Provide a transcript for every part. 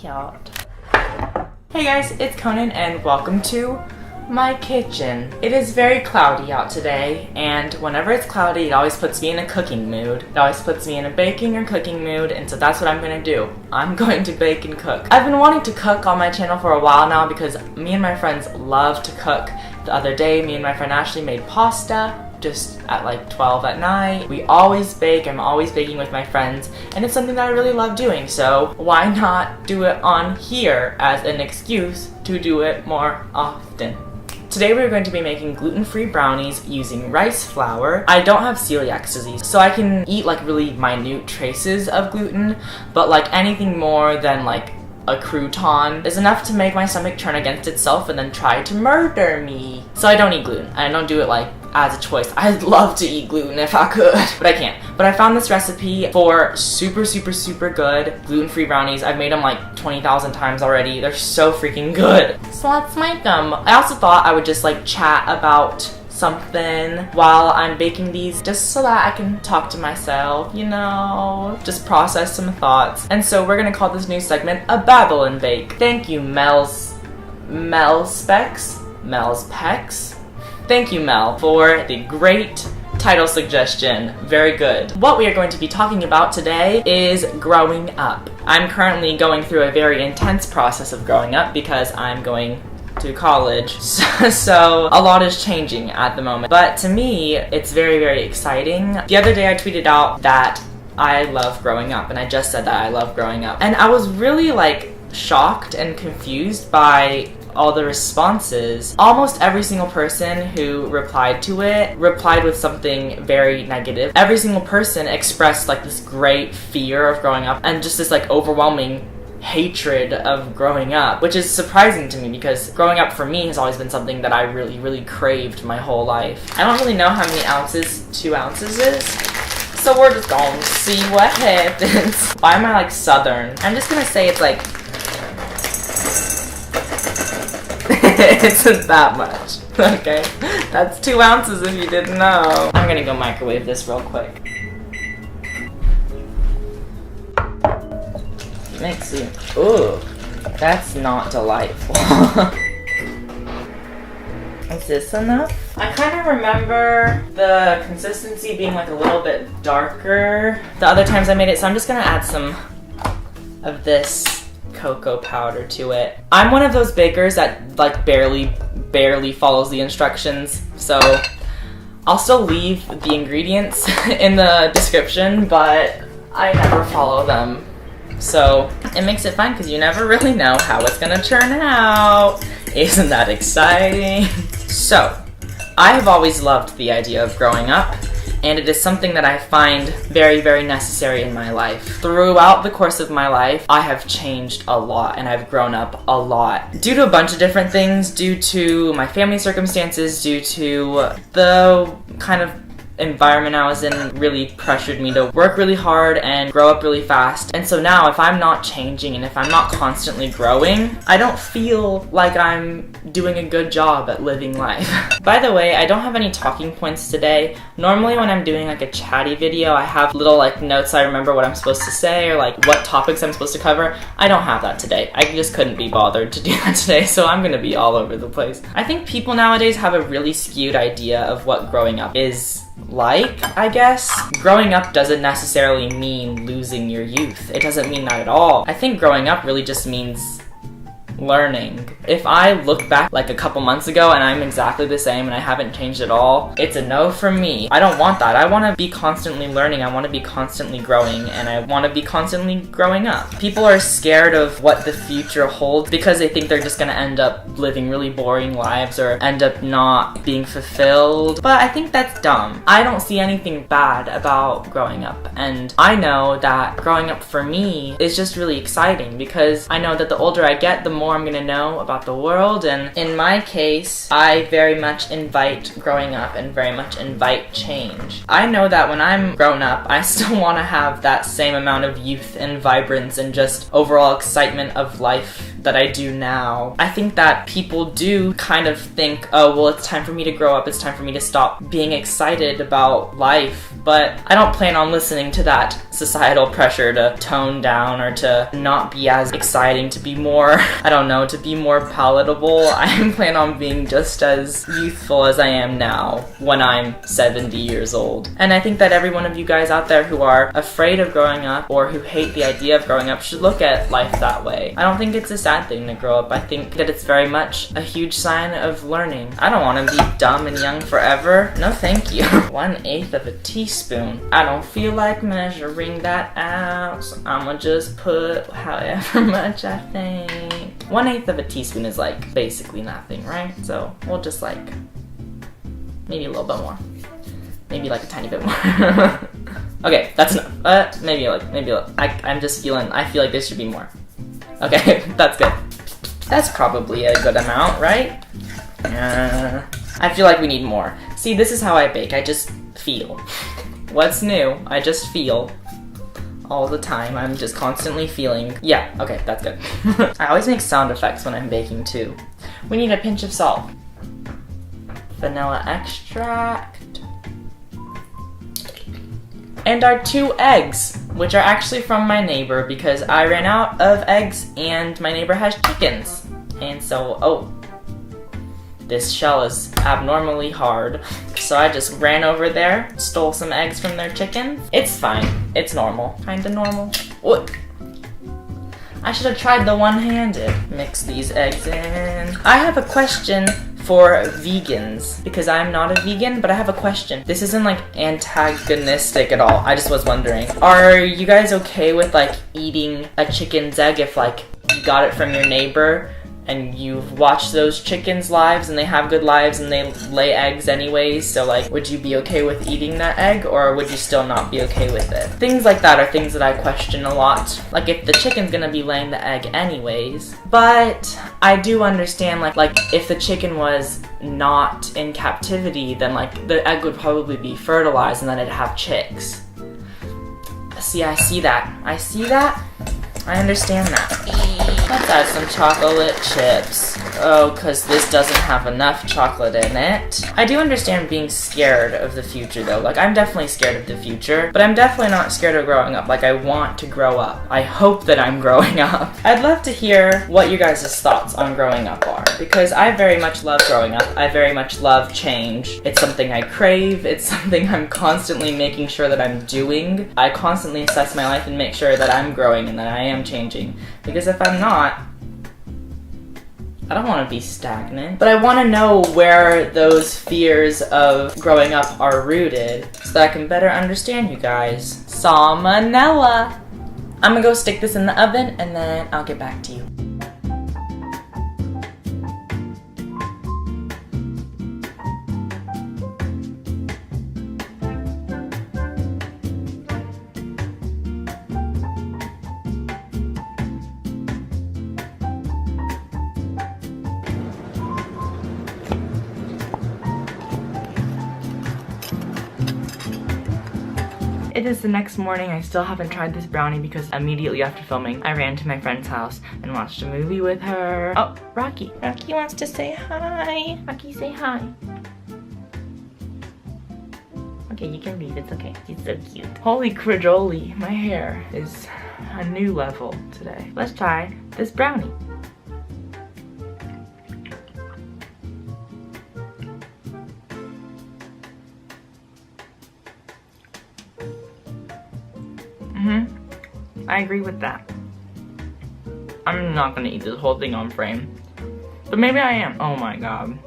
cute. Hey guys, it's Conan and welcome to my kitchen. It is very cloudy out today, and whenever it's cloudy, it always puts me in a cooking mood. It always puts me in a baking or cooking mood, and so that's what I'm gonna do. I'm going to bake and cook. I've been wanting to cook on my channel for a while now because me and my friends love to cook. The other day, me and my friend Ashley made pasta just at like 12 at night. We always bake. I'm always baking with my friends, and it's something that I really love doing, so why not do it on here as an excuse to do it more often? Today we're going to be making gluten-free brownies using rice flour. I don't have celiac disease, so I can eat like really minute traces of gluten, but like anything more than like a crouton is enough to make my stomach turn against itself and then try to murder me. So I don't eat gluten. I don't do it like as a choice. I'd love to eat gluten if I could, but I can't. But I found this recipe for super good gluten-free brownies. I've made them like 20,000 times already. They're so freaking good. So let's make them. I also thought I would just like chat about something while I'm baking these, just so that I can talk to myself, you know, just process some thoughts. And so we're gonna call this new segment a Babble Bake. Thank you, Mel's Pecs. Thank you, Mel, for the great title suggestion. Very good. What we are going to be talking about today is growing up. I'm currently going through a very intense process of growing up because I'm going to college, so a lot is changing at the moment. But to me, it's very exciting. The other day I tweeted out that I love growing up, and I just said that I love growing up. And I was really like shocked and confused by all the responses. Almost every single person who replied to it replied with something very negative. Every single person expressed like this great fear of growing up and just this like overwhelming hatred of growing up, which is surprising to me because growing up for me has always been something that I really craved my whole life. I don't really know how many ounces 2 ounces is, so we're just going to see what happens. Why am I like southern? I'm just gonna say it's like it isn't that much. Okay, that's 2 ounces if you didn't know. I'm gonna go microwave this real quick. Makes you, ooh, that's not delightful. Is this enough? I kind of remember the consistency being like a little bit darker the other times I made it, so I'm just gonna add some of this cocoa powder to it. I'm one of those bakers that like barely follows the instructions, so I'll still leave the ingredients in the description, but I never follow them. So it makes it fun because you never really know how it's gonna turn out. Isn't that exciting? So I have always loved the idea of growing up, and it is something that I find very necessary in my life. Throughout the course of my life, I have changed a lot and I've grown up a lot. Due to a bunch of different things, due to my family circumstances, due to the kind of environment I was in really pressured me to work really hard and grow up really fast. And so now if I'm not changing and if I'm not constantly growing, I don't feel like I'm doing a good job at living life. By the way, I don't have any talking points today. Normally when I'm doing like a chatty video, I have little like notes I remember what I'm supposed to say or like what topics I'm supposed to cover. I don't have that today. I just couldn't be bothered to do that today, so I'm gonna be all over the place. I think people nowadays have a really skewed idea of what growing up is like, I guess. Growing up doesn't necessarily mean losing your youth. It doesn't mean that at all. I think growing up really just means learning. If I look back like a couple months ago and I'm exactly the same and I haven't changed at all, it's a no from me. I don't want that. I want to be constantly learning. I want to be constantly growing, and I want to be constantly growing up. People are scared of what the future holds because they think they're just going to end up living really boring lives or end up not being fulfilled. But I think that's dumb. I don't see anything bad about growing up, and I know that growing up for me is just really exciting because I know that the older I get, the more I'm gonna know about the world. And in my case, I very much invite growing up and very much invite change. I know that when I'm grown up, I still want to have that same amount of youth and vibrance and just overall excitement of life that I do now. I think that people do kind of think, oh, well, it's time for me to grow up. It's time for me to stop being excited about life. But I don't plan on listening to that societal pressure to tone down or to not be as exciting, to be more, I don't know, to be more palatable. I plan on being just as youthful as I am now when I'm 70 years old. And I think that every one of you guys out there who are afraid of growing up or who hate the idea of growing up should look at life that way. I don't think it's a sad thing to grow up. I think that it's very much a huge sign of learning. I don't want to be dumb and young forever. No thank you. 1/8 of a teaspoon. I don't feel like measuring that out, so I'ma just put however much I think. 1/8 of a teaspoon is like basically nothing, right? So we'll just like maybe a little bit more. Maybe like a tiny bit more. Okay, that's enough. Maybe I'm just feeling, I feel like there should be more. Okay, that's good. That's probably a good amount, right? I feel like we need more. See, this is how I bake. I just feel. What's new? I just feel. All the time. I'm just constantly feeling. Yeah, okay, that's good. I always make sound effects when I'm baking too. We need a pinch of salt. Vanilla extract. And our 2 eggs, which are actually from my neighbor because I ran out of eggs and my neighbor has chickens. And so, oh, this shell is abnormally hard. So I just ran over there, stole some eggs from their chickens. It's fine. It's normal. Kinda normal. What? I should have tried the one-handed. Mix these eggs in. I have a question for vegans, because I'm not a vegan, but I have a question. This isn't like antagonistic at all. I just was wondering, are you guys okay with like eating a chicken's egg if like you got it from your neighbor and you've watched those chickens' lives and they have good lives and they lay eggs anyways, so like would you be okay with eating that egg or would you still not be okay with it? Things like that are things that I question a lot. Like if the chicken's gonna be laying the egg anyways. But I do understand like if the chicken was not in captivity, then like the egg would probably be fertilized and then it'd have chicks. See, I see that. I see that. I understand that. Let's add some chocolate chips. Oh, because this doesn't have enough chocolate in it. I do understand being scared of the future though. Like I'm definitely scared of the future, but I'm definitely not scared of growing up. Like I want to grow up. I hope that I'm growing up. I'd love to hear what you guys' thoughts on growing up are, because I very much love growing up. I very much love change. It's something I crave. It's something I'm constantly making sure that I'm doing. I constantly assess my life and make sure that I'm growing and that I am changing. Because if I'm not, I don't want to be stagnant. But I want to know where those fears of growing up are rooted so that I can better understand you guys. Salmonella! I'm gonna go stick this in the oven and then I'll get back to you. It is the next morning. I still haven't tried this brownie because immediately after filming, I ran to my friend's house and watched a movie with her. Oh, Rocky. Rocky wants to say hi. Rocky, say hi. Okay, you can read. It's okay. He's so cute. Holy crajoli. My hair is a new level today. Let's try this brownie. I agree with that. I'm not gonna eat this whole thing on frame, but maybe I am. Oh my god.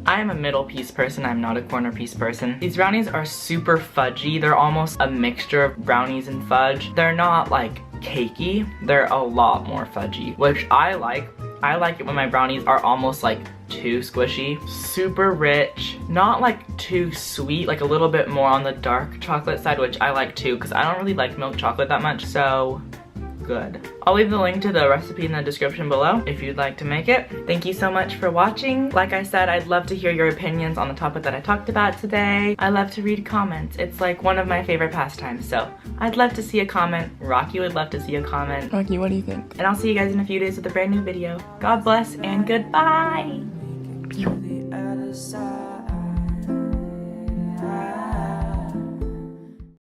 I am a middle piece person, I'm not a corner piece person. These brownies are super fudgy. They're almost a mixture of brownies and fudge. They're not like cakey, they're a lot more fudgy, which I like. I like it when my brownies are almost like too squishy. Super rich, not like too sweet, like a little bit more on the dark chocolate side, which I like too, because I don't really like milk chocolate that much. So good. I'll leave the link to the recipe in the description below if you'd like to make it. Thank you so much for watching. Like I said, I'd love to hear your opinions on the topic that I talked about today. I love to read comments. It's like one of my favorite pastimes, so I'd love to see a comment. Rocky would love to see a comment. Rocky, what do you think? And I'll see you guys in a few days with a brand new video. God bless and goodbye!